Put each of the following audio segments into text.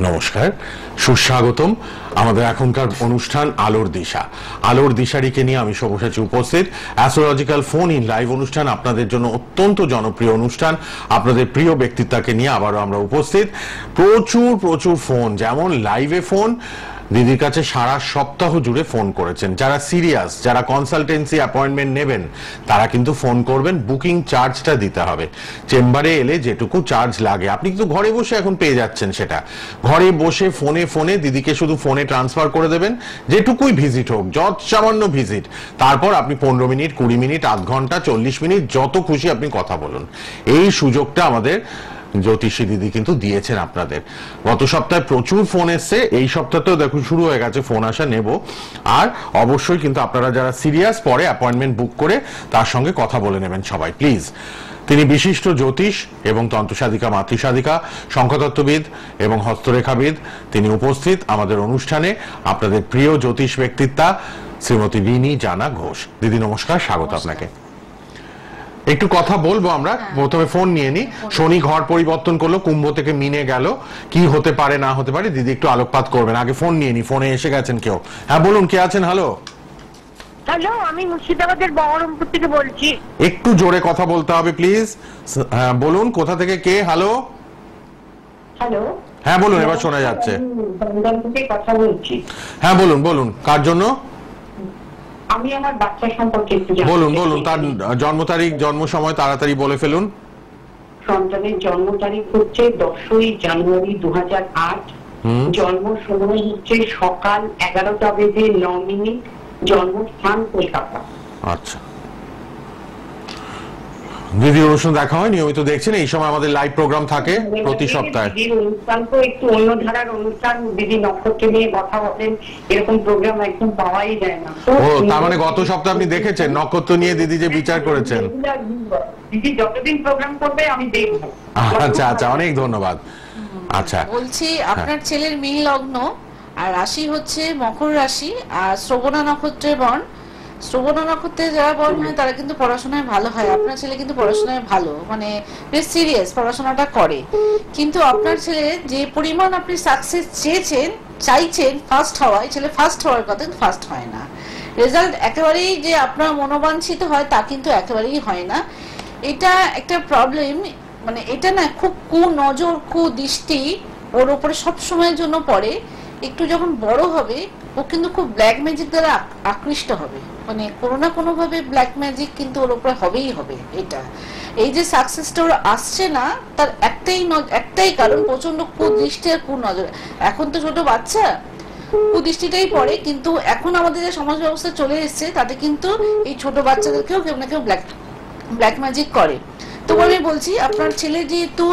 নমস্কার, সুস্বাগতম আমাদের এখনকার অনুষ্ঠান আলোর দিশা। আলোর দিশারিকে নিয়ে আমি সব্যসাচী উপস্থিত। অ্যাস্ট্রোলজিক্যাল ফোন ইন লাইভ অনুষ্ঠান, আপনাদের জন্য অত্যন্ত জনপ্রিয় অনুষ্ঠান। আপনাদের প্রিয় ব্যক্তিত্বকে নিয়ে আবারও আমরা উপস্থিত। প্রচুর প্রচুর ফোন, যেমন লাইভে ফোন দিদির কাছে সারা সপ্তাহ জুড়ে ফোন করেছেন। যারা সিরিয়াস, যারা কনসালটেন্সি অ্যাপয়েন্টমেন্ট নেবেন, তারা কিন্তু ফোন করবেন। বুকিং চার্জটা দিতে হবে। চেম্বারে এলে যেটুকু চার্জ লাগে আপনি কিন্তু ঘরে বসে এখন পেয়ে যাচ্ছেন। সেটা ঘরে বসে ফোনে দিদিকে শুধু ফোনে ট্রান্সফার করে দেবেন, যেটুকুই ভিজিট হোক, যত সামান্য ভিজিট। তারপর আপনি 15 মিনিট, 20 মিনিট, আধ ঘন্টা, 40 মিনিট, যত খুশি আপনি কথা বলুন। এই সুযোগটা আমাদের জ্যোতিষী দিদি কিন্তু দিয়েছেন আপনাদের। গত সপ্তাহে প্রচুর ফোন এসছে, এই সপ্তাহতেও দেখুন শুরু হয়ে গেছে ফোন আসা। নেব। আর অবশ্যই কিন্তু আপনারা যারা সিরিয়াস, পরে অ্যাপয়েন্টমেন্ট বুক করে তার সঙ্গে কথা বলে নেবেন সবাই, প্লিজ। তিনি বিশিষ্ট জ্যোতিষ এবং তন্ত্রসাধিকা, মাতৃসাধিকা, সংখ্যাতত্ত্ববিদ এবং হস্তরেখাবিদ। তিনি উপস্থিত আমাদের অনুষ্ঠানে। আপনাদের প্রিয় জ্যোতিষ ব্যক্তিত্বা শ্রীমতী রিনি জানা ঘোষ। দিদি নমস্কার, স্বাগত আপনাকে। একটু কথা বলবো আমরা, প্রথমে ফোন নিয়ে নি। শনি ঘর পরিবর্তন করলো, কুম্ভ থেকে মিনে গেল, কি হতে পারে না হতে পারে দিদি একটু আলোকপাত করবেন। আগে ফোন নিয়ে নি। ফোনে এসে গেছেন কেউ। হ্যাঁ বলুন, কে আছেন? হ্যালো। হ্যালো, আমি মুর্শিদাবাদের বহরমপুর থেকে বলছি। একটু জোরে কথা বলতে হবে প্লিজ। হ্যাঁ বলুন, কোথা থেকে কে? হ্যালো। হ্যালো। হ্যাঁ বলুন, এবার শোনা যাচ্ছে। কথা বলছি। হ্যাঁ বলুন, কার জন্য? আমি আমার বাচ্চা সম্পর্কে একটু বলুন তার জন্ম তারিখ, জন্ম সময় তাড়াতাড়ি বলে ফেলুন। সন্তানের জন্ম তারিখ হচ্ছে 10ই জানুয়ারি 2008। জন্ম সময় হচ্ছে সকাল 11টা বেজে 9 মিনিট। জন্মস্থান কলকাতা। আচ্ছা দিদির অনুষ্ঠান দেখা হয়, নিয়মিত দেখছেন? এই সময় আমাদের লাইভ প্রোগ্রাম থাকে প্রতি সপ্তাহে। দিদির অনুষ্ঠান তো একটু অন্য ধারার অনুষ্ঠান, দিদি নক্ষত্র নিয়ে কথা বলেন, এরকম প্রোগ্রাম একদম পাওয়াই যায় না। ও তার মানে গত সপ্তাহে আপনি দেখেছেন নক্ষত্র নিয়ে দিদি যে বিচার করেছেন? দিদি যতদিন প্রোগ্রাম করবে আমি দেখব। আচ্ছা, অনেক ধন্যবাদ। আচ্ছা বলছি, আপনার ছেলের মীন লগ্ন আর রাশি হচ্ছে মকর রাশি আর শ্রবণা নক্ষত্রের বর্ণ। শ্রবণা নক্ষত্রে যারা বর্ণ হয় তারা কিন্তু পড়াশোনায় ভালো হয়। আপনার ছেলে কিন্তু পড়াশোনায় ভালো, মানে বেশ সিরিয়াস পড়াশোনাটা করে। কিন্তু আপনার ছেলে যে পরিমাণ আপনি সাকসেস চাইছেন ফার্স্ট হওয়ায়, ছেলে ফার্স্ট হওয়ার কথা, ফার্স্ট হয় না। রেজাল্ট একেবারেই যে আপনার মনোবাঞ্ছিত হয় তা কিন্তু একেবারেই হয় না। এটা একটা প্রবলেম। মানে এটা না, খুব কুনজর, কুদৃষ্টি ওর উপরে সব সময়ের জন্য পড়ে। একটু যখন বড় হবে ও কিন্তু খুব ব্ল্যাক ম্যাজিক দ্বারা আকৃষ্ট হবে। মানে কোনো না কোনো ভাবে ব্ল্যাক ম্যাজিক কিন্তু ওর উপরে হবেই হবে। এটা এই যে সাকসেসটা ওর আসছে না, তার একটাই কারণ, প্রচন্ড কুদৃষ্টি আর কুনজর। এখন তো ছোট বাচ্চা, কুদৃষ্টিটাই পড়ে। কিন্তু এখন আমাদের যে সমাজ ব্যবস্থা চলে এসছে তাতে কিন্তু এই ছোট বাচ্চাদেরকেও কেউ না কেউ ব্ল্যাক ম্যাজিক করে। তো আমি বলছি, আপনার ছেলে যেহেতু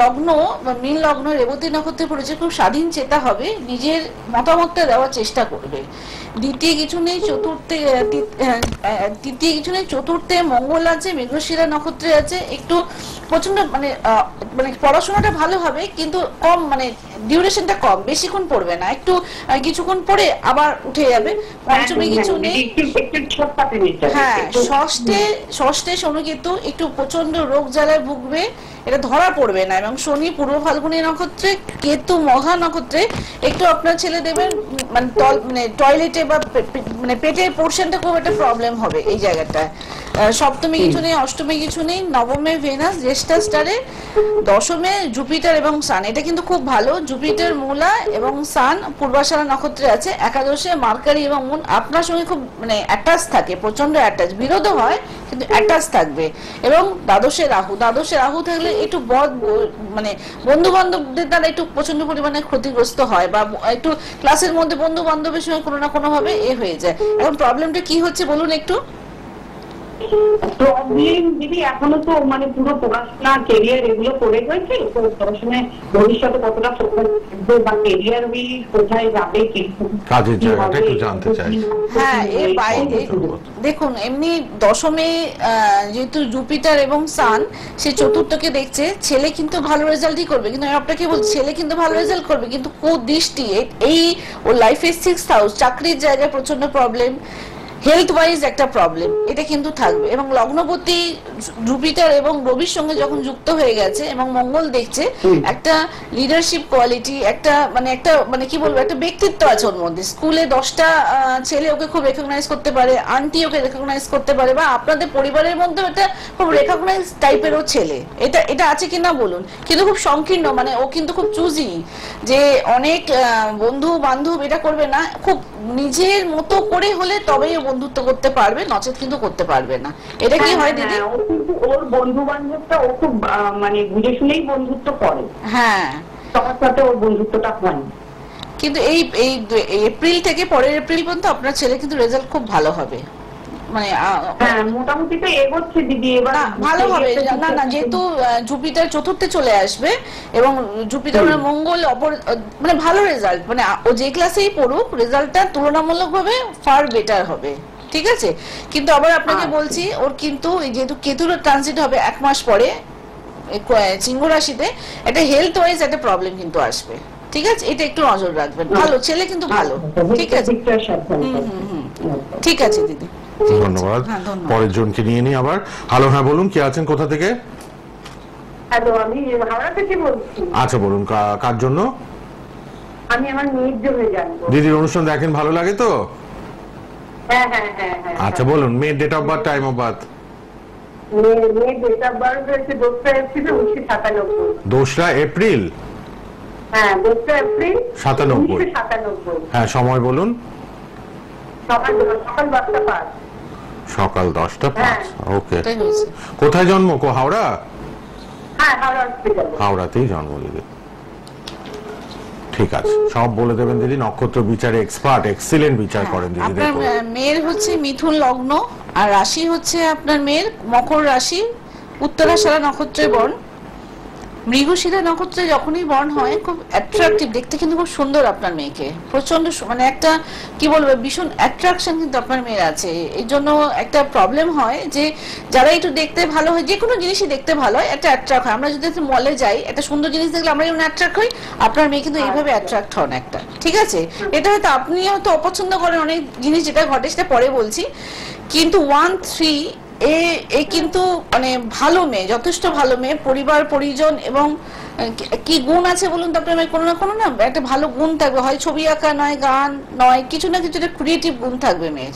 লগ্ন বা মীন লগ্ন রেবতী নক্ষত্রে পড়েছে, খুব স্বাধীন চেতা হবে, নিজের মতামতটা দেওয়ার চেষ্টা করবে। তৃতীয় কিছু নেই, চতুর্থে মঙ্গল আছে, মৃগশিরা নক্ষত্রে আছে। একটু প্রচন্ড মানে পড়াশোনাটা ভালো হবে, কিন্তু কম, মানে ডিউরেশনটা কম, বেশিক্ষণ পড়বে না। একটু কিছুক্ষণ পড়ে আবার উঠে যাবে। পঞ্চমে কিছু নেই। হ্যাঁ, ষষ্ঠে শনিকেতু, একটু প্রচন্ড রোগ জ্বালায় ভুগবে, এটা ধরা পড়বে না। এবং শনি পূর্ব ফাল্গুনী নক্ষত্রে, কেতু মঘা নক্ষত্রে। একটু আপনার ছেলে দেবেন মানে টয়লেটে বা মানে পেটের পোর্শনটা খুব একটা প্রবলেম হবে এই জায়গাটায়। সপ্তমী কিছু নেই, অষ্টমী কিছু নেই। নবমে ভেনাস জ্যেষ্ঠা স্টারে, দশমে জুপিটার এবং সান। এটা কিন্তু খুব ভালো। জুপিটার মূলা এবং সান পূর্বাষাঢ়া নক্ষত্রে আছে। একাদশে মার্কারি এবং মুন আপনার সঙ্গে খুব মানে অ্যাটাচ থাকে, প্রচন্ড অ্যাটাচ, বিরোধও হয় কিন্তু অ্যাটাচ থাকবে। এবং দ্বাদশে রাহু থাকলে একটু মানে বন্ধু বান্ধবদের দ্বারা একটু প্রচন্ড পরিমাণে ক্ষতিগ্রস্ত হয়, বা একটু ক্লাসের মধ্যে বন্ধু বান্ধবের সঙ্গে কোনো না কোনো ভাবে হয়ে যায়। এখন প্রবলেমটা কি হচ্ছে বলুন একটু। প্রবলেম দিদি, এখনো তো মানে পুরো পড়াশোনা, কেরিয়ার এগুলো করে হয়েছে, তো পড়াশোনায় ভবিষ্যতে কতটা ফোকাস থাকবে বা কেরিয়ার কোথায় যাবে, কাজের জায়গাটা একটু জানতে চাই। হ্যাঁ, এর বাইরে দেখুন, এমনি দশমে যেহেতু জুপিটার এবং সান সে চতুর্থকে দেখছে, ছেলে কিন্তু ভালো রেজাল্টই করবে। কিন্তু আমি আপনাকে বলছি, ছেলে কিন্তু ভালো রেজাল্ট করবে, কিন্তু কুদৃষ্টি এই ওর লাইফে 6th হাউস, চাকরির জায়গায় প্রচন্ড প্রবলেম, হেলথ ওয়াইজ একটা প্রবলেম এটা কিন্তু থাকবে। এবং লগ্নপতি জুপিটার এবং রবির সঙ্গে যখন যুক্ত হয়ে গেছে এবং মঙ্গল দেখছে, একটা লিডারশিপ কোয়ালিটি, একটা কি বলবো, একটা ব্যক্তিত্ব আছে ওর মধ্যে। স্কুলে 10টা ছেলে ওকে খুব রেকগনাইজ করতে পারে, আন্টি ওকে রেকগনাইজ করতে পারে, বা আপনাদের পরিবারের মধ্যে একটা খুব রেকগনাইজ টাইপেরও ছেলে, এটা আছে কিনা বলুন। কিন্তু খুব সংকীর্ণ, মানে ও কিন্তু খুব চুজি, যে অনেক বন্ধু বান্ধব এটা করবে না, খুব নিজের মতো করে হলে তবেই ও বন্ধুত্ব করতে পারবে, নচেত কিন্তু করতে পারবে না। এটা কি হয় দিদি? ওর বন্ধু বান্ধবটা ও খুব মানে বুঝে শুনেই বন্ধুত্ব করে। হ্যাঁ, সবার সাথে ওর বন্ধুত্বটা হয়। কিন্তু এই এপ্রিল থেকে পরের এপ্রিল পর্যন্ত আপনার ছেলে কিন্তু রেজাল্ট খুব ভালো হবে, মানে মোটামুটি তো এগোচ্ছে দিদি। এবার ভালো হবে না, যেহেতু জুপিটার চতুর্থে চলে আসবে এবং জুপিটার মঙ্গল মানে ভালো রেজাল্ট, মানে ও যে ক্লাসেই পড়ুক রেজাল্টটা তুলনামূলকভাবে ফার বেটার হবে, ঠিক আছে। কিন্তু আবার আপনাকে বলছি, ওর কিন্তু যেহেতু কেতুর ট্রানজিট হবে 1 মাস পরে সিংহ রাশিতে, একটা হেলথ ওয়াইজ একটা প্রবলেম কিন্তু আসবে, ঠিক আছে। এটা একটু নজর রাখবেন। ভালো ছেলে কিন্তু ভালো, ঠিক আছে। ঠিক আছে দিদি, ধন্যবাদ। পরের জনকে নিয়ে নি আবার। হ্যালো, হ্যাঁ বলুন, কে আছেন, কোথা থেকে? হ্যালো, আমি হাওড়া থেকে বলছি। আচ্ছা বলুন, কার জন্য? আমি আমার মেয়ের জন্য জানবো। দিদির অনুষ্ঠান দেখেন, ভালো লাগে তো? হ্যাঁ। আচ্ছা বলুন, মেয়ের date of birth, time of birth. মেয়ের ডেট অফ বার্থ হচ্ছে 2রা এপ্রিল 1997। 2রা এপ্রিল? হ্যাঁ, 2রা এপ্রিল 97। হ্যাঁ, সময় বলুন। সকাল 10টা 5। সকাল 10টা 5। ওকে। কোথায় জন্ম? হাওড়া? হ্যাঁ, হাওড়া হসপিটাল। হাওড়াতেই জন্ম দিদি। ঠিক আছে, সব বলে দেবেন দিদি। নক্ষত্র বিচারে এক্সপার্ট, এক্সিলেন্ট বিচার করেন দিদি। আপনার মেয়ের হচ্ছে মিথুন লগ্ন, আর রাশি হচ্ছে আপনার মেয়ের মকর রাশি, উত্তরাষাঢ়া নক্ষত্রে বর্ণ। মৃগশিরা নক্ষত্রে যখনই বর্ণ হয় খুব অ্যাট্রাকটিভ, দেখতে কিন্তু খুব সুন্দর আপনার মেয়েকে, প্রচন্ড মানে একটা কি বলবো, ভীষণ অ্যাট্রাকশন কিন্তু আপনার মেয়ের আছে। এই জন্য একটা প্রবলেম হয় যে যারা একটু দেখতে ভালো হয়, যে কোনো জিনিসই দেখতে ভালো হয়, একটা অ্যাট্রাক্ট হয়। আমরা যদি মলে যাই, একটা সুন্দর জিনিস দেখলে আমরা যেমন অ্যাট্রাক্ট হই, আপনার মেয়ে কিন্তু এইভাবে অ্যাট্রাক্ট হন একটা, ঠিক আছে। এটা হয়তো আপনি হয়তো অপছন্দ করেন অনেক জিনিস, যেটা ঘটে সেটা পরে বলছি, কিন্তু 1-3 এ কিন্তু মানে ভালো মেয়ে, যথেষ্ট ভালো মেয়ে, পরিবার পরিজন এবং কি গুণ আছে বলুন তো আপনার মেয়ে? কোনো না কোনো না একটা ভালো গুণ থাকবে, হয় ছবি আঁকা নয়, গান নয়, কিছু না কিছু একটা ক্রিয়েটিভ গুণ থাকবে মেয়ের,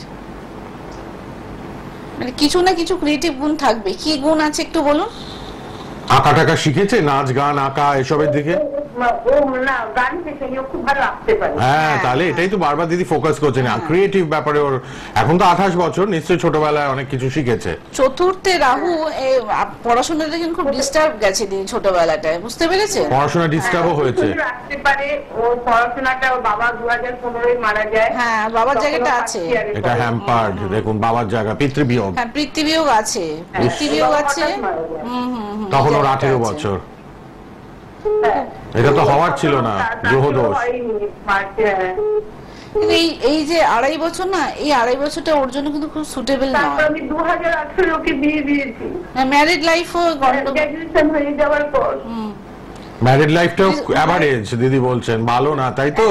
মানে কিছু না কিছু ক্রিয়েটিভ গুণ থাকবে। কি গুণ আছে একটু বলুন? আঁকা টাকা শিখেছে, নাচ গান আঁকা এসবের দিকে? হ্যাঁ, তাহলে এটাই তো বারবার দিদি ফোকাস করছেন, ক্রিয়েটিভ ব্যাপারে ওর। এখন তো 28 বছর, নিশ্চয়ই ছোটবেলায় অনেক কিছু শিখেছে। চতুর্থে রাহু, পড়াশোনাটা কিন্তু খুব ডিস্টার্ব গেছে দিদি ছোটবেলাটায়, বুঝতে পেরেছে? পড়াশোনা ডিস্টার্বও হয়েছে। রাখতে পারে ওর পড়াশোনাটা, ওর বাবা 2015 মারা যায়। হ্যাঁ, বাবার জায়গাটা আছে, এটা হ্যাম্পার্ড। দেখুন, বাবার জায়গা, পিতৃবিয়োগ। হ্যাঁ, পিতৃবিয়োগ আছে, পিতৃবিয়োগ আছে। তখন ওর 18 বছর। এটা তো হওয়ার ছিল না, গ্রহদোষ। এই যে 2.5 বছর না, এই 2.5 বছরটা ওর জন্য কিন্তু খুব সুটেবল না। আমি 2018 ওকে বিয়ে দিয়েছি। ম্যারিড লাইফও গ্র্যাজুয়েশন হয়ে যাওয়ার পর। ম্যারিড লাইফটাও এভারেজ দিদি বলছেন, ভালো না, তাই তো?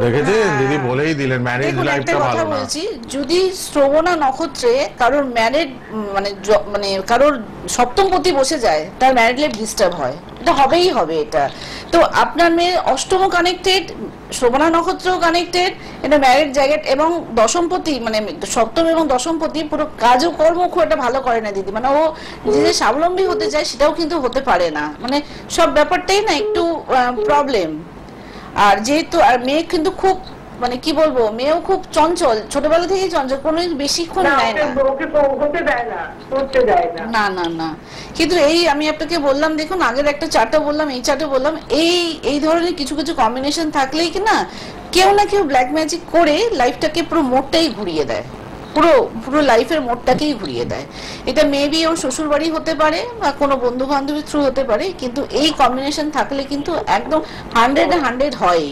দেখেছেন দিদি বলেই দিলেন, ম্যারিজ লাইফটা ভালো না। বলছি, যদি শ্রবণা নক্ষত্রে কারোর ম্যারিড মানে কারোর সপ্তমপতি বসে যায়, তার ম্যারিড লাইফ ডিস্টার্ব হয়, এটা হবেই হবে এটা। তো আপনার মেয়ে অষ্টম কানেক্টেড, শ্রবণা নক্ষত্রও কানেক্টেড, এটা ম্যারিড জায়গা, এবং দশমপতি মানে সপ্তম এবং দশমপতি পুরো কাজ ও কর্ম খুব একটা ভালো করে না দিদি, মানে ও যে স্বাবলম্বী হতে চায় সেটাও কিন্তু হতে পারে না, মানে সব ব্যাপারটাই না একটু প্রবলেম। আর যেহেতু আর মেয়ে কিন্তু খুব মানে কি বলবো, মেয়েও খুব চঞ্চল, ছোটবেলা থেকেই চঞ্চল, কোনো বেশিক্ষণ নেয় না, না না। কিন্তু এই আমি আপনাকে বললাম, দেখুন আগের একটা চার্টটা বললাম, এই চার্টে বললাম, এই ধরনের কিছু কিছু কম্বিনেশন থাকলেই কি না কেউ না কেউ ব্ল্যাক ম্যাজিক করে লাইফটাকে পুরো মোড়টাই ঘুরিয়ে দেয়, পুরো লাইফের মোড়টাকেই ঘুরিয়ে দেয়। এটা মেবি ওর শ্বশুর বাড়ি হতে পারে বা কোনো বন্ধু বান্ধবের থ্রু হতে পারে, কিন্তু এই কম্বিনেশন থাকলে কিন্তু একদম 100 হয়,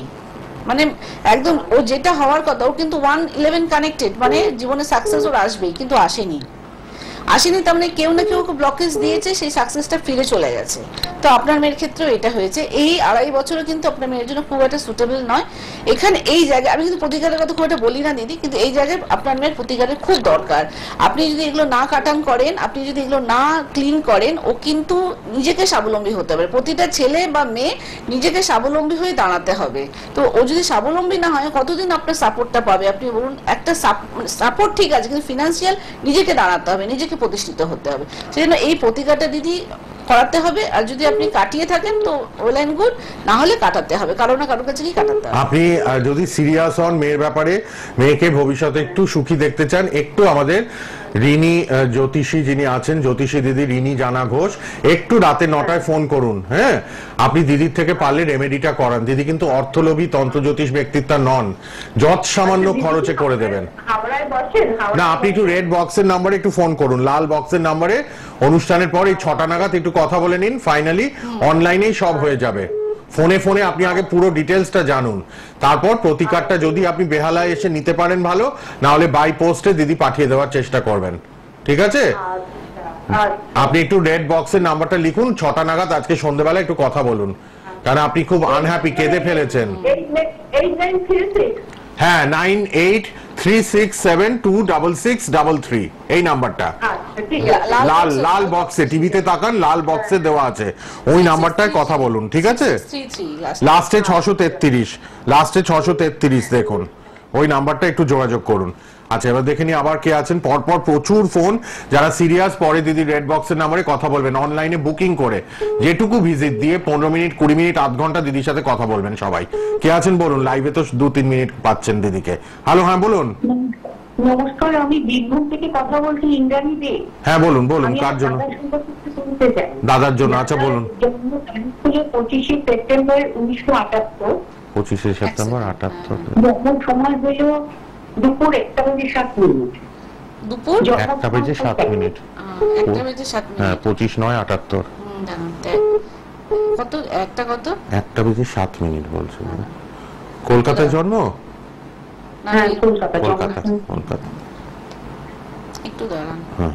মানে একদম ও যেটা হওয়ার কথা, ও কিন্তু 111 কানেক্টেড, মানে জীবনে সাকসেস ওর আসবেই, কিন্তু আসেনি। আসেনি, তার মানে কেউ না কেউ ব্লকেজ দিয়েছে, সেই সাকসেসটা ফিরে চলে গেছে। তো আপনার মেয়ের ক্ষেত্রেও এটা হয়েছে। এই 2.5 বছরও কিন্তু আপনার মেয়ের জন্য খুব একটা সুটেবল নয়। এখানে এই জায়গায় আমি কিন্তু প্রতিকারের কথা খুব একটা বলি না দিদি, কিন্তু এই জায়গায় আপনার মেয়ের প্রতিকারের খুব দরকার। আপনি যদি এগুলো না কাটান করেন, আপনি যদি এগুলো না ক্লিন করেন, ও কিন্তু নিজেকে স্বাবলম্বী হতে হবে। প্রতিটা ছেলে বা মেয়ে নিজেকে স্বাবলম্বী হয়ে দাঁড়াতে হবে। তো ও যদি স্বাবলম্বী না হয়, কতদিন আপনার সাপোর্টটা পাবে? আপনি বলুন, একটা সাপোর্ট ঠিক আছে, কিন্তু ফিনান্সিয়াল নিজেকে দাঁড়াতে হবে, নিজেকে প্রতিষ্ঠিত হতে হবে। সেজন্য এই প্রতিকারটা দিদি করাতে হবে। আর যদি আপনি কাটিয়ে থাকেন তো ওয়েল এন্ড গুড, না হলে কাটাতে হবে, কারো না কারোর কাছে কি কাটাতে হবে। আপনি যদি সিরিয়াস হন মেয়ের ব্যাপারে, মেয়েকে ভবিষ্যতে একটু সুখী দেখতে চান, একটু আমাদের রিনি জ্যোতিষী যিনি আছেন, জ্যোতিষী দিদি রিনি জানা ঘোষ, একটু রাতে 9টায় ফোন করুন। হ্যাঁ, আপনি দিদির থেকে পারলে রেমেডিটা করান। দিদি কিন্তু অর্থলোভী তন্ত্র জ্যোতিষ ব্যক্তিত্ব নন, যত সামান্য খরচে করে দেবেন। না, আপনি একটু রেড বক্সের নাম্বারে একটু ফোন করুন, লাল বক্সের নাম্বারে। অনুষ্ঠানের পর এই 6টা নাগাদ একটু কথা বলে নিন, ফাইনালি অনলাইনেই সব হয়ে যাবে। ফোনে ফোনে আপনি আগে পুরো ডিটেলসটা জানুন, তারপর প্রতিকারটা যদি আপনি বেহালায় এসে নিতে পারেন ভালো, না হলে বাই পোস্টে দিদি পাঠিয়ে দেওয়ার চেষ্টা করবেন। ঠিক আছে? আপনি একটু রেড বক্সের নাম্বারটা লিখুন, 6টা নাগাদ আজকে সন্ধ্যেবেলা একটু কথা বলুন, কারণ আপনি খুব আনহ্যাপি, কেঁদে ফেলেছেন। হ্যাঁ, 9836726633 এই নাম্বারটা। লাল লাল বক্সে, টিভিতে তাকান, লাল বক্সে দেওয়া আছে, ওই নাম্বারটায় কথা বলুন। ঠিক আছে? লাস্টে 633, লাস্টে 633 দেখুন, ওই নাম্বারটা একটু যোগাযোগ করুন। আচ্ছা, এবার দেখে নি আবার কে আছেন। পরপর প্রচুর ফোন, যারা সিরিয়াস পরে দিদি রেড বক্সের নাম্বারে কথা বলবেন, অনলাইনে বুকিং করে যেটুকু ভিজিট দিয়ে 15 মিনিট 20 মিনিট আধ ঘন্টা দিদির সাথে কথা বলবেন সবাই। কে আছেন বলুন, লাইভে তো 2-3 মিনিট পাচ্ছেন দিদিকে। হ্যালো, হ্যাঁ বলুন। নমস্কার, আমি বীরভূম থেকে কথা বলছি, ইন্দ্রাণী দে। হ্যাঁ বলুন, বলুন কার জন্য? দাদার জন্য। আচ্ছা বলুন। 25শে সেপ্টেম্বর 1978। 25শে সেপ্টেম্বর 78। সময় হলো দুপুর 1:07। দুপুর 1:07। 1:07। হ্যাঁ, 25 নয় 78। কত? একটা কত? 1:07 বলছে। কলকাতায় জন্ম? হ্যাঁ, কলকাতা। কলকাতা। একটু দাঁড়ান, হ্যাঁ,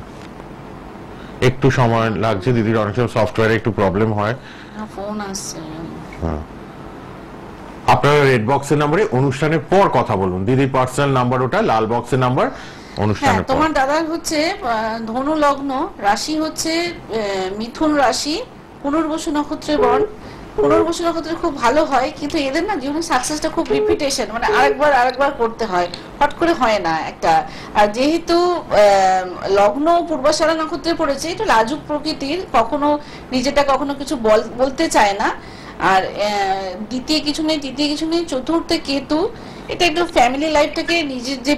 একটু সময় লাগছে দিদির, অনেক সময় সফটওয়্যারে একটু প্রবলেম হয়। ফোন আসছে। হ্যাঁ, আপনারা রেড বক্সের নম্বরে অনুষ্ঠানের পর কথা বলুন। দিদির পার্সোনাল নাম্বার ওটা, লাল বক্সের নাম্বার অনুষ্ঠানের পর। তোমার দাদার হচ্ছে ধনু লগ্ন, রাশি হচ্ছে মিথুন রাশি, পুনর্বসু নক্ষত্রে বর্ণ। পুনর্বসু নক্ষত্রে খুব ভালো হয়, কিন্তু এদের না জীবনের সাকসেসটা খুব রিপিটেশন, মানে আরেকবার করতে হয়, হট করে হয় না একটা। আর যেহেতু লগ্ন পূর্বাষাঢ়া নক্ষত্রে পড়েছে, এটা লাজুক প্রকৃতির, কখনো নিজেটা কখনো কিছু বলতে চায় না। আর দ্বিতীয় কিছু নেই, তৃতীয় কিছু নেই, চতুর্থে কেতু। এটা একটু ফ্যামিলি লাইফটাকে, নিজের যে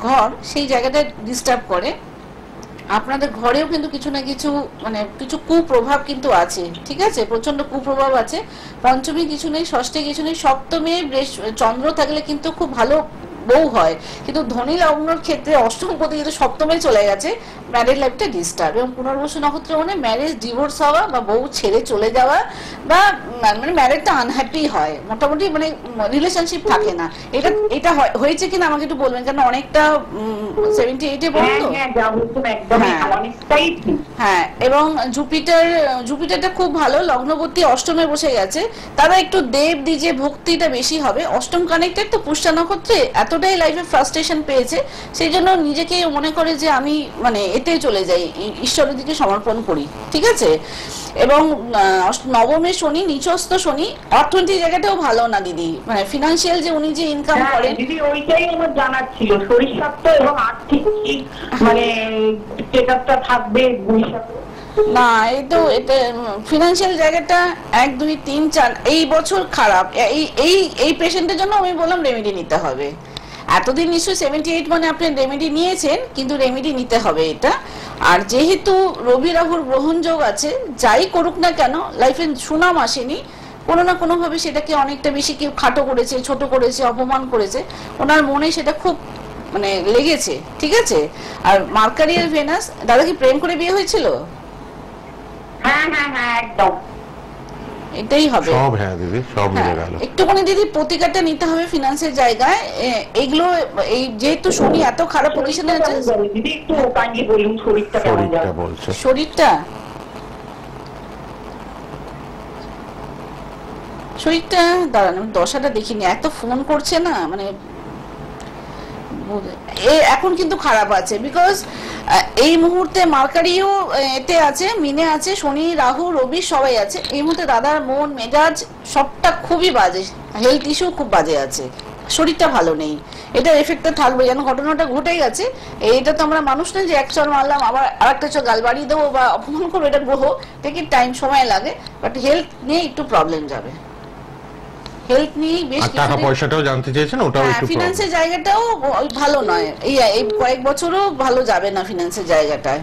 ঘর সেই জায়গাটা ডিস্টার্ব করে। আপনাদের ঘরেও কিন্তু কিছু না কিছু, মানে কিছু কুপ্রভাব কিন্তু আছে। ঠিক আছে, প্রচন্ড কুপ্রভাব আছে। পঞ্চমী কিছু নেই, ষষ্ঠে কিছু নেই, সপ্তমে চন্দ্র থাকলে কিন্তু খুব ভালো বউ হয়, কিন্তু ধনী লগ্নের ক্ষেত্রে অষ্টম পতি যেহেতু সপ্তমে চলে গেছে, ম্যারেজ লাইফটা ডিস্টার্ব। এবং পুনর্বসু নক্ষত্র মানে ম্যারেজ ডিভোর্স হওয়া বা বউ ছেড়ে চলে যাওয়া, বা মানে ম্যারেজটা আনহ্যাপি হয়, মোটামুটি মানে রিলেশনশিপ থাকে না। এটা হয়েছে কিনা আমাকে একটু বলবেন, কারণ অনেকটা 78-এ বলতো। হ্যাঁ, এবং জুপিটারটা খুব ভালো, লগ্নবর্তী অষ্টমে বসে গেছে। তারা একটু দেব দিজে ভক্তিটা বেশি হবে। অষ্টম কানেক্টেড তো পুষ্টা নক্ষত্রে, এতটাই লাইফে ফ্রাস্ট্রেশন পেয়েছে, সেই জন্য নিজেকে মনে করে যে আমি মানে এতে চলে যাই, ঈশ্বরের দিকে সমর্পণ করি। ঠিক আছে, এবং নবমে শনি, নিচস্থ শনি, অর্থনৈতিক জায়গাটাও ভালো না দিদি, মানে ফিনান্সিয়াল যে উনি যে ইনকাম করেন। দিদি ওইটাই আমার জানার ছিল, শরীর স্বাস্থ্য এবং আর্থিক মানে চেকআপটা থাকবে ভবিষ্যতে। না, এই তো এটা ফিনান্সিয়াল জায়গাটা 1, 2, 3, 4 এই বছর খারাপ। এই পেশেন্টের জন্য আমি বললাম রেমেডি নিতে হবে। এতদিন নিশ্চয়ই 78 মানে আপনি রেমেডি নিয়েছেন, কিন্তু রেমেডি নিতে হবে এটা। আর যেহেতু রবি রাহুর গ্রহণযোগ আছে, যাই করুক না কেন লাইফে সুনাম আসেনি, কোনো না কোনো ভাবে সেটাকে অনেকটা বেশি কেউ খাটো করেছে, ছোট করেছে, অপমান করেছে, ওনার মনে সেটা খুব মানে লেগেছে। ঠিক আছে, আর মার্কারি আর ভেনাস, দাদা কি প্রেম করে বিয়ে হয়েছিল? হ্যাঁ হ্যাঁ হ্যাঁ, একদম। এটাই হবে। সব হ্যাঁ দিদি, সব মিলে গেল। একটুখানি দিদি প্রতিকারটা নিতে হবে ফিনান্সের জায়গায়। এগুলো এই যেহেতু শনি এত খারাপ পজিশনে আছে, দিদি একটু কাইন্ডলি বলুন শরীরটা কেমন শরীরটা যায়? বলছে শরীরটা দাঁড়ান আমি দশাটা দেখিনি, এত ফোন করছে না মানে এখন কিন্তু খারাপ আছে। বিকজ এই মুহূর্তে মার্কারিও এতে আছে, মিনে আছে, শনি রাহু রবি সবাই আছে। এই মুহূর্তে দাদার মন মেজাজ সবটা খুবই বাজে, হেলথ ইস্যু খুব বাজে আছে, শরীরটা ভালো নেই। এটার এফেক্টটা থাকবে, যেন ঘটনাটা ঘটেই গেছে। এইটা তো আমরা মানুষ নয় যে এক চর মারলাম আবার আর একটা চর গাল বাড়িয়ে দেবো বা অপমান করবো, এটা গ্রহ থেকে টাইম সময় লাগে। বাট হেলথ নিয়ে একটু প্রবলেম যাবে, হেলথ নিয়ে বেশ টাকা পয়সাটাও জানতে চেয়েছেন, ওটাও একটু ফিনান্সের জায়গাটাও ভালো নয়, এই কয়েক বছরও ভালো যাবে না ফিনান্সের জায়গাটায়।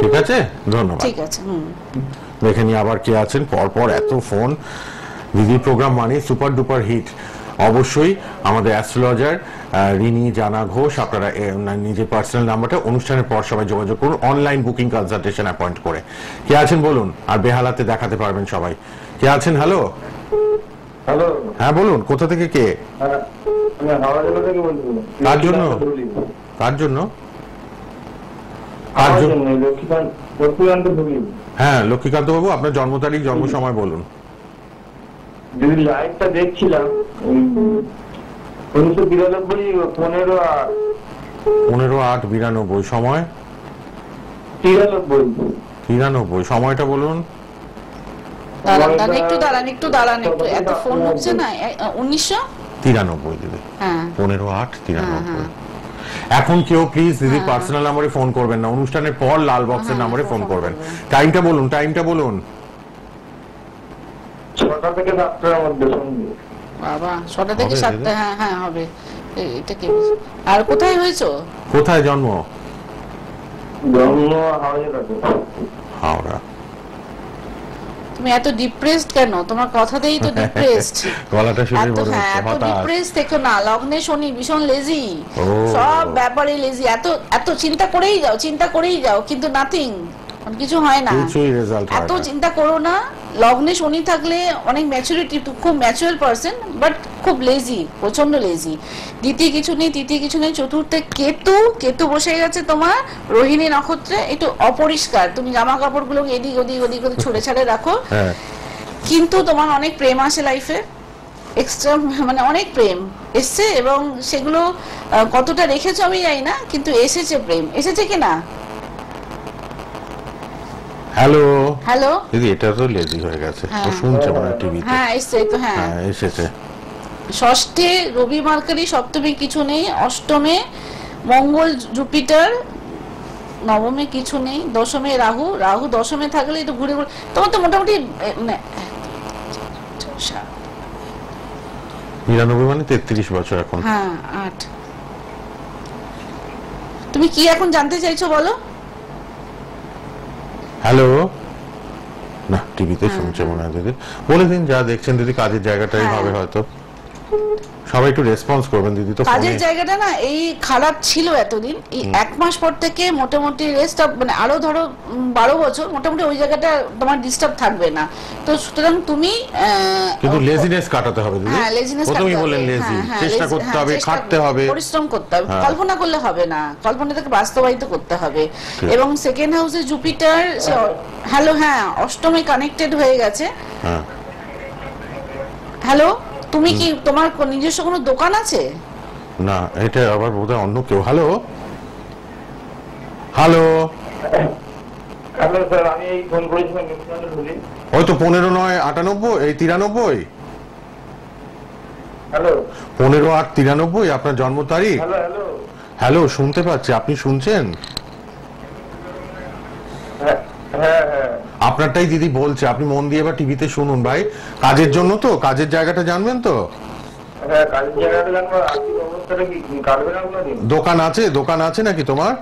ঠিক আছে, ধন্যবাদ। ঠিক আছে, দেখে নিয়ে আবার কে আছেন পরপর এত ফোন। দিদি প্রোগ্রাম মানে সুপার ডুপার হিট। অবশ্যই আমাদের অ্যাস্ট্রোলজার রিনি জানা ঘোষ, আপনারা নিজের পার্সোনাল নাম্বারটা অনুষ্ঠানের পর সবাই যোগাযোগ করুন, অনলাইন বুকিং কনসালটেশন অ্যাপয়েন্ট করে। কে আছেন বলুন, আর বেহালাতে দেখাতে পারবেন সবাই। কে আছেন? হ্যালো হ্যালো, হ্যাঁ বলুন, কোথা থেকে কে? আমি হাওড়া জেলা থেকে বলছি। কার জন্য? কার জন্য? কার জন্য? লক্ষ্মীকান্ত ধুলি। হ্যাঁ লক্ষ্মীকান্ত বাবু, আপনার জন্ম তারিখ জন্ম সময় বলুন। যদি লাইভটা দেখছিলাম 1992 15/8/92, সময় 93 সময়টা বলুন। একটু দাঁড়ান এত ফোন হচ্ছে না। 1993 দিদি, হ্যাঁ 15/8/93। এখন কেউ প্লিজ দিদি পার্সোনাল নাম্বারে ফোন করবেন না, অনুষ্ঠানের পর লাল বক্সের নাম্বারে ফোন করবেন। টাইমটা বলুন, টাইমটা বলুন। 6টা থেকে 7টার মধ্যে সন্ধ্যে। বাবা 6টা থেকে 7টা, হ্যাঁ হ্যাঁ হবে। এটা কি আর কোথায় হয়েছো? কোথায় জন্ম? জন্ম হাওড়া জেলাতে। হাওড়া। তুমি এত ডিপ্রেসড কেন? তোমার কথাতেই তো ডিপ্রেসড। গলাটা শুনে বড় হ্যাঁ এত হতাশ। ডিপ্রেসড থেকো না, লগ্নে শনি ভীষণ লেজি, ও। সব ব্যাপারে লেজি। এত চিন্তা করেই যাও কিন্তু নাথিং, কিছু হয় না। কিছুই রেজাল্ট হয় এত না। চিন্তা করো না। লগ্নে শনি থাকলে অনেক ম্যাচুরিটি, খুব ম্যাচুয়ার পারসন, বাট খুব লেজি, প্রচন্ড লেজি। দ্বিতীয় কিছু নেই, তৃতীয় কিছু নেই। চতুর্থে কেতু বসে গেছে তোমার রোহিণী নক্ষত্রে। একটু অপরিষ্কার, তুমি জামা কাপড়গুলো এদিক ওদিক ছুড়ে ছাড়ে রাখো। হ্যাঁ কিন্তু তোমার অনেক প্রেম আসে লাইফে, এক্সট্রা মানে অনেক প্রেম এসছে, এবং সেগুলো কতটা রেখেছো আমি জানি না, কিন্তু এসেছে প্রেম, এসেছে কিনা। হ্যালো দিদি, এটা তো লেজি হয়ে গেছে, ও শুনছে মনে হয় টিভিতে। হ্যাঁ এসছে তো, হ্যাঁ এসেছে। ষষ্ঠে রবি মার্কারি, সপ্তমে কিছু নেই, অষ্টমে মঙ্গল জুপিটার, নবমে কিছু নেই, দশমে রাহু দশমে থাকলে একটু ঘুরে তোমার তো মোটামুটি 99 মানে 33 বছর এখন। হ্যাঁ 8। তুমি কি এখন জানতে চাইছো বলো? হ্যালো, না টিভিতে শুনছে মনে হয় দিদি। বলে দিন যা দেখছেন দিদি, কাজের জায়গাটাই হবে হয়তো। সবাই একটু রেসপন্স করবেন দিদি। তো কাজের জায়গাটা না এই খারাপ ছিল এতদিন, এই 1 মাস পর থেকে মোটামুটি রেস্ট অফ, মানে আরো ধরো 12 বছর মোটামুটি ওই জায়গাটা তোমার ডিস্টার্ব থাকবে না। তো সুতরাং তুমি কিন্তু লেজিনেস কাটাতে হবে দিদি। হ্যাঁ লেজিনেস প্রথমেই বলেন লেজি, চেষ্টা করতে হবে, খাটতে হবে, পরিশ্রম করতে হবে। কল্পনা করলে হবে না, কল্পনাটাকে বাস্তবায়িত করতে হবে। এবং সেকেন্ড হাউসে জুপিটার, হ্যালো, হ্যাঁ অষ্টমে কানেক্টেড হয়ে গেছে। হ্যালো, তুমি কি তোমার নিজস্ব কোনো দোকান আছে? না, এটা আবার বোধহয় অন্য কেউ। হ্যালো হ্যালো হ্যালো স্যার, আমি এই ফোন করেছিলাম লক্ষ্মীকান্ত ধুলি। ওই তো 15/9/98, এই 93। হ্যালো 15/8/93 আপনার জন্ম তারিখ। হ্যালো হ্যালো, শুনতে পাচ্ছি, আপনি শুনছেন? হ্যাঁ হ্যাঁ হ্যাঁ, আপনারটাই দিদি বলছে, আপনি মন দিয়ে এবার টিভিতে শুনুন ভাই। কাজের জন্য তো, কাজের জায়গাটা জানবেন তো? হ্যাঁ কাজের জায়গাটা জানবো। আর্থিক অবস্থাটা কি কাটবে না কোনোদিন? দোকান আছে নাকি তোমার?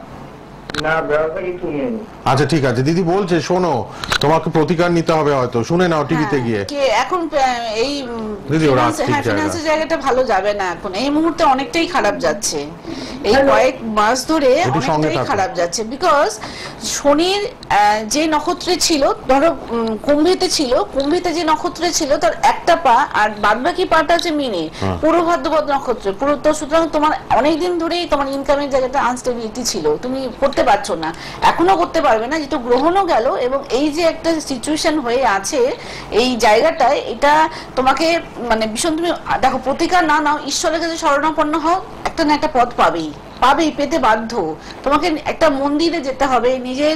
না ব্যবস্থা কিছু নেই। আচ্ছা ঠিক আছে, দিদি বলছে শোনো, তোমাকে প্রতিকার নিতে হবে হয়তো, শুনে নাও টিভিতে গিয়ে। কে এখন এই দিদি, ওরা ঠিক জায়গা। ফিনান্সের জায়গাটা ভালো যাবে না এখন, এই মুহূর্তে অনেকটাই খারাপ যাচ্ছে, এই কয়েক মাস ধরে একটু সঙ্গে অনেকটাই থাকো। খারাপ যাচ্ছে। বিকজ শনির যে নক্ষত্রে ছিল, ধরো কুম্ভীতে ছিল, কুম্ভীতে যে নক্ষত্রে ছিল তার একটা পা, আর বাদবাকি পাটা আছে মিনে, পুরো ভাদ্রপদ নক্ষত্রে পুরো। তো সুতরাং তোমার অনেকদিন ধরেই তোমার ইনকামের জায়গাটা আনস্টেবিলিটি ছিল, তুমি করতে পারছো না, এখনো করতে পারবে না, যেহেতু গ্রহণও গেল। এবং এই যে একটা সিচুয়েশন হয়ে আছে এই জায়গাটায়, এটা তোমাকে মানে ভীষণ, তুমি দেখো প্রতিকার না নাও, ঈশ্বরের কাছে শরণাপন্ন হও, একটা না একটা পথ পাবেই, পেতে বাধ্য। তোমাকে একটা মন্দিরে যেতে হবে, নিজের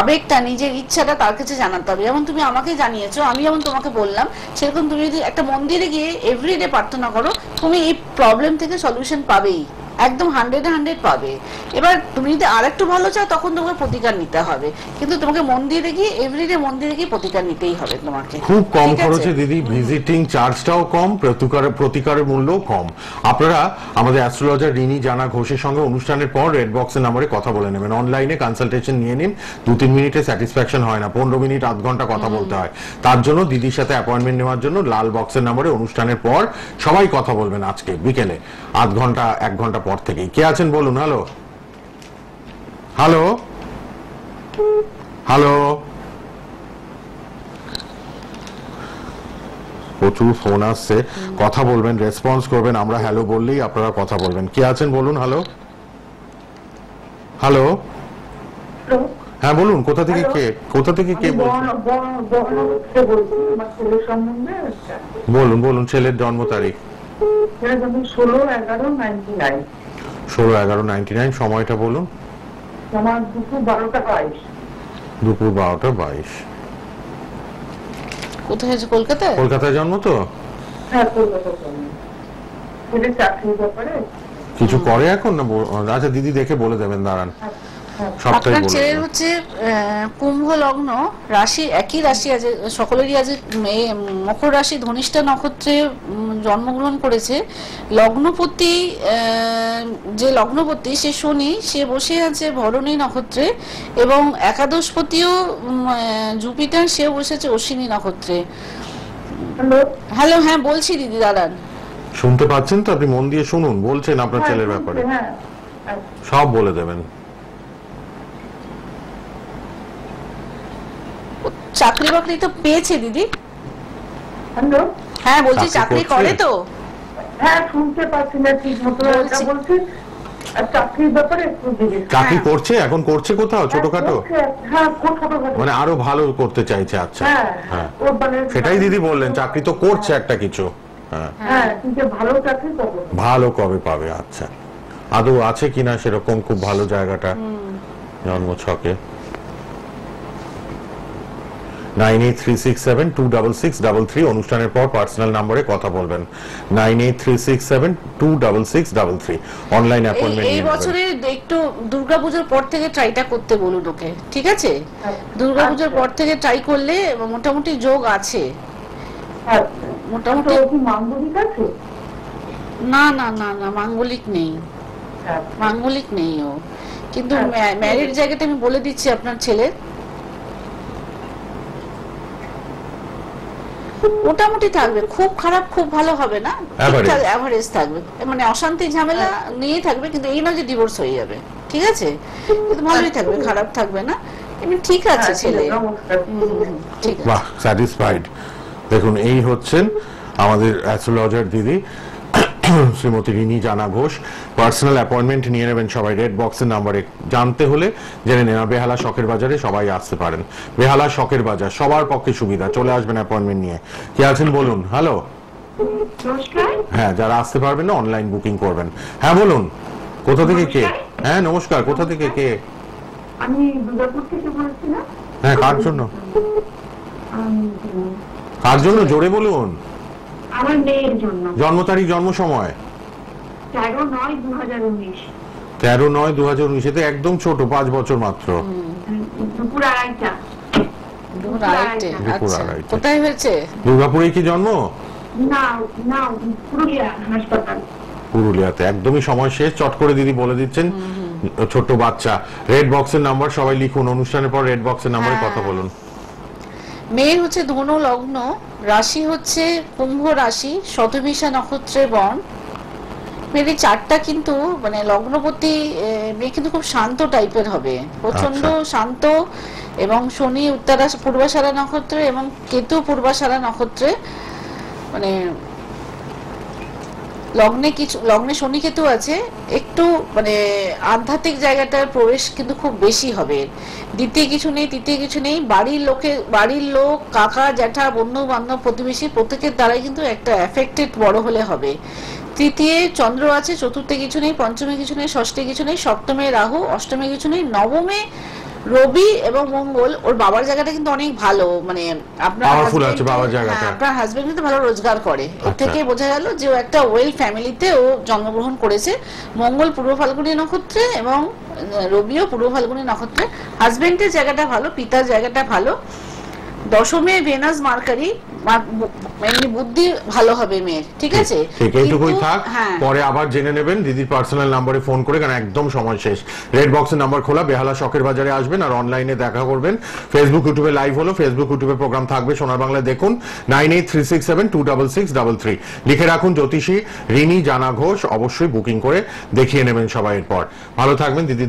আবেগটা, নিজের ইচ্ছাটা তার কাছে জানাতে হবে। যেমন তুমি আমাকে জানিয়েছো, আমি যেমন তোমাকে বললাম, সেরকম তুমি যদি একটা মন্দিরে গিয়ে এভরিডে প্রার্থনা করো, তুমি এই প্রবলেম থেকে সলিউশন পাবেই, একদম 100 পাবে। এবার তুমি যদি আর একটু ভালো চাও, তখন তোমাকে প্রতিকার নিতে হবে, কিন্তু তোমাকে মন্দিরে গিয়ে এভরিডে মন্দিরে গিয়ে প্রতিকার নিতেই হবে তোমাকে। খুব কম ঠিক আছে? খরচে দিদি, ভিজিটিং চার্জটাও কম, প্রতিকারের মূল্যও কম। আপনারা আমাদের অ্যাস্ট্রোলজার রিনি জানা ঘোষের সঙ্গে অনুষ্ঠানের পর রেড বক্সের নাম্বারে কথা বলে নেবেন, অনলাইনে কনসালটেশন নিয়ে নিন। 2-3 মিনিটে স্যাটিসফ্যাকশন হয় না, 15 মিনিট আধ ঘন্টা কথা বলতে হয়। তার জন্য দিদির সাথে অ্যাপয়েন্টমেন্ট নেওয়ার জন্য লাল বক্সের নাম্বারে অনুষ্ঠানের পর সবাই কথা বলবেন আজকে বিকেলে আধ ঘন্টা 1 ঘন্টা পর থেকেই। কে আছেন বলুন? হ্যালো হ্যালো হ্যালো, প্রচুর ফোন আসছে, কথা বলবেন, রেসপন্স করবেন, আমরা হ্যালো বললেই আপনারা কথা বলবেন। কে আছেন বলুন? হ্যালো হ্যালো, হ্যাঁ বলুন, কোথা থেকে কে বলছেন? বলুন বলুন, ছেলের জন্ম তারিখ 16/11/99। সময়টা বলুন। দুপুর 12:22। কোথায় আছে? কলকাতায়? কলকাতায় জন্ম তো? হ্যাঁ, কলকাতা চাকরির ব্যাপারে কিছু করে এখন না? আচ্ছা দিদি দেখে বলে দেবেন, দাঁড়ান সবটাই আপনার বলে ছেলের দেবেন। হচ্ছে কুম্ভ লগ্ন, রাশি একই রাশি আছে সকলেরই, আছে মকর রাশি, ধনিষ্ঠা নক্ষত্রে জন্মগ্রহণ করেছে। লগ্নপতি, যে লগ্নপতি সে শনি, সে বসে আছে ভরণী নক্ষত্রে, এবং একাদশপতিও জুপিটার, সে বসেছে অশ্বিনী নক্ষত্রে। হ্যালো, হ্যাঁ বলছি দিদি, দাঁড়ান। শুনতে পাচ্ছেন তো? আপনি মন দিয়ে শুনুন, বলছেন আপনার ছেলের ব্যাপারে, সব বলে দেবেন। চাকরি বাকরি তো পেয়েছে দিদি? হ্যালো, হ্যাঁ বলছি, চাকরি চাকরি করছে? করে তো? হ্যাঁ শুনতে পাচ্ছি না ঠিক মতো, বলছি। বলছি চাকরির ব্যাপারে একটু জিজ্ঞেস। চাকরি করছে এখন? করছে কোথাও ছোটখাটো? হ্যাঁ, ছোটখাটো, মানে আরো ভালো করতে চাইছে? আচ্ছা হ্যাঁ, হ্যাঁ, ও মানে সেটাই দিদি বললেন, চাকরি তো করছে একটা কিছু। হ্যাঁ, হ্যাঁ, কিন্তু ভালো চাকরি পাবো। ভালো কবে পাবে? আচ্ছা, আদৌ আছে কিনা সেরকম খুব ভালো জায়গাটা জন্ম ছকে? 9836726633 অনুষ্ঠানের পর পার্সোনাল নম্বরে কথা বলবেন। 9836726633 অনলাইন অ্যাপয়েন্টমেন্ট এই নিয়ে নেবেন। বছরে একটু দুর্গাপূজার পর থেকে ট্রাইটা করতে বলুন ওকে, ঠিক আছে? দুর্গাপূজার পর থেকে ট্রাই করলে মোটামুটি যোগ আছে, মোটামুটি। কি মাঙ্গলিক আছে? না না না না, মাঙ্গলিক নেই, মাঙ্গলিক নেই ও। কিন্তু ম্যারিড জায়গাটা আমি বলে দিচ্ছি আপনার ছেলের, মোটামুটি থাকবে, খুব খারাপ খুব ভালো হবে না, ঠিকঠাক অ্যাভারেজ থাকবে, মানে অশান্তি ঝামেলা নিয়ে থাকবে, কিন্তু এই নয় যে ডিভোর্স হয়ে যাবে, ঠিক আছে? কিন্তু ভালোই থাকবে, খারাপ থাকবে না, এমনি ঠিক আছে ছেলে। ঠিক আছে, বাহ, স্যাটিসফাইড। দেখুন, এই হচ্ছেন আমাদের অ্যাস্ট্রোলজার দিদি শ্রীমতী রিনি জানা ঘোষ। পার্সোনাল অ্যাপয়েন্টমেন্ট নিয়ে নেবেন সবাই রেড বক্সের নাম্বারে। জানতে হলে জেনে নেন। বেহালা শখের বাজারে সবাই আসতে পারেন, বেহালা শখের বাজার সবার পক্ষে সুবিধা, চলে আসবেন অ্যাপয়েন্টমেন্ট নিয়ে। কে আছেন বলুন? হ্যালো, হ্যাঁ, যারা আসতে পারবেন না অনলাইন বুকিং করবেন। হ্যাঁ বলুন, কোথা থেকে কে? হ্যাঁ নমস্কার, কোথা থেকে কে? আমি দুর্গাপুর থেকে বলছি না। হ্যাঁ, কার জন্য? কার জন্য জোরে বলুন। আমার মেয়ের জন্য। জন্ম তারিখ, জন্ম সময়? 13/9/2019। 13/9/2019। এতে একদম ছোট, 5 বছর মাত্র। দুপুর 2:30টা। দুপুর 2:30। দুপুর আচ্ছা, 2:30। কোথায় হয়েছে? দুর্গাপুরে কি জন্ম? না না, পুরুলিয়া হাসপাতাল। পুরুলিয়াতে। একদমই সময় শেষ, চট করে দিদি বলে দিচ্ছেন ছোট বাচ্চা, রেড বক্সের নাম্বার সবাই লিখুন, অনুষ্ঠানের পর রেড বক্সের নাম্বারে কথা বলুন। মেয়ের হচ্ছে ধনু লগ্ন, রাশি হচ্ছে কুম্ভ রাশি, শতভিষা নক্ষত্রের বন। মেয়ের এই চারটা কিন্তু মানে লগ্নপতি মেয়ে কিন্তু খুব শান্ত টাইপের হবে, প্রচন্ড শান্ত, এবং শনি উত্তরা পূর্বাষাঢ়া নক্ষত্রে এবং কেতু পূর্বাষাঢ়া নক্ষত্রে, মানে লগ্নে শনি কেতু আছে, একটু মানে আধ্যাত্মিক জায়গাটার প্রবেশ কিন্তু খুব বেশি হবে। দ্বিতীয় কিছু নেই, তৃতীয় কিছু নেই, বাড়ির লোক, কাকা জ্যাঠা, বন্ধু বান্ধব, প্রতিবেশী প্রত্যেকের দ্বারাই কিন্তু একটা এফেক্টেড বড় হলে হবে। তৃতীয় চন্দ্র আছে, চতুর্থে কিছু নেই, পঞ্চমে কিছু নেই, ষষ্ঠে কিছু নেই, সপ্তমে রাহু, অষ্টমে কিছু নেই, নবমে রবি এবং মঙ্গল। ওর বাবার জায়গাটা কিন্তু অনেক ভালো, মানে আপনার হাজবেন্ড কিন্তু ভালো রোজগার করে, এর থেকে বোঝা গেল যে ও একটা ওয়েল ফ্যামিলিতে ও জন্মগ্রহণ করেছে। মঙ্গল পূর্ব ফাল্গুনী নক্ষত্রে এবং রবিও পূর্ব ফাল্গুনী নক্ষত্রে। হাজবেন্ডের জায়গাটা ভালো, পিতার জায়গাটা ভালো। দশমে ভেনাস মার্কারি, এমনি বুদ্ধি ভালো হবে মেয়ের, ঠিক আছে? এইটুকুই থাক, পরে আবার জেনে নেবেন দিদির পার্সোনাল নাম্বারে ফোন করে, কারণ একদম সময় শেষ। রেড বক্সের নাম্বার খোলা, বেহালা শখের বাজারে আসবেন আর অনলাইনে দেখা করবেন। ফেসবুক ইউটিউবে লাইভ হলো, ফেসবুক ইউটিউবে প্রোগ্রাম থাকবে, সোনার বাংলায় দেখুন। 9836726633 লিখে রাখুন। জ্যোতিষী রিনি জানা ঘোষ, অবশ্যই বুকিং করে দেখিয়ে নেবেন সবাই। এরপর ভালো থাকবেন দিদি।